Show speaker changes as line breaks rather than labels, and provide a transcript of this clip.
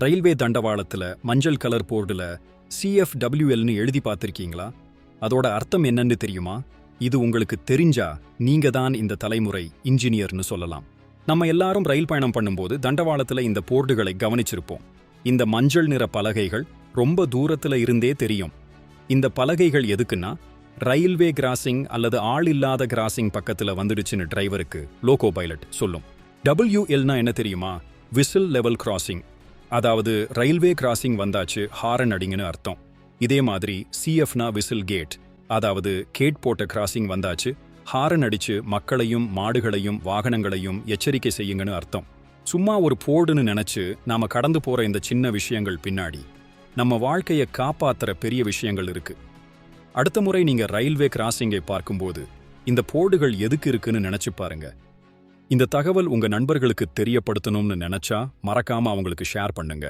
Railway தண்டவாளத்துல மஞ்சள் colour போர்டுல CFWLன்னு எழுதி பார்த்திருக்கீங்களா? அதோட அர்த்தம் என்னன்னு தெரியுமா? இது உங்களுக்கு தெரிஞ்சா நீங்க தான் இந்த தலைமுறை இன்ஜினியர்னு சொல்லலாம். நம்ம எல்லாரும் ரயில் பயணம் பண்ணும்போது தண்டவாளத்துல இந்த போர்டுகளை கவனிச்சிருப்போம். இந்த மஞ்சள் நிற பலகைகள் ரொம்ப தூரத்துல இருந்தே தெரியும். இந்த பலகைகள் எதுக்குன்னா, ரயில்வே கிராசிங் அல்லது ஆள் இல்லாத கிராசிங் பக்கத்துல வந்துடுச்சுன்னு டிரைவருக்கு லோகோ பைலட் சொல்லும். WLனா என்ன தெரியுமா? Whistle level crossing. அதாவது ரயில்வே கிராசிங் வந்தாச்சு, ஹாரன் அடிங்கன்னு அர்த்தம். இதே மாதிரி CFனா விசில் கேட். அதாவது கேட் போட்ட கிராசிங் வந்தாச்சு, ஹாரன் அடிச்சு மக்களையும் மாடுகளையும் வாகனங்களையும் எச்சரிக்கை செய்யுங்கன்னு அர்த்தம். சும்மா ஒரு போர்டுன்னு நினைச்சு நாம கடந்து போற இந்த சின்ன விஷயங்கள் பின்னாடி நம்ம வாழ்க்கையை காப்பாத்துற பெரிய விஷயங்கள் இருக்கு. அடுத்த முறை நீங்க ரயில்வே கிராசிங்கை பார்க்கும்போது இந்த போர்டுகள் எதுக்கு இருக்குன்னு நினைச்சு பாருங்க. இந்த தகவல் உங்க நண்பர்களுக்கு தெரியப்படுத்தணும்னு நினைச்சா மறக்காம அவங்களுக்கு ஷேர் பண்ணுங்க.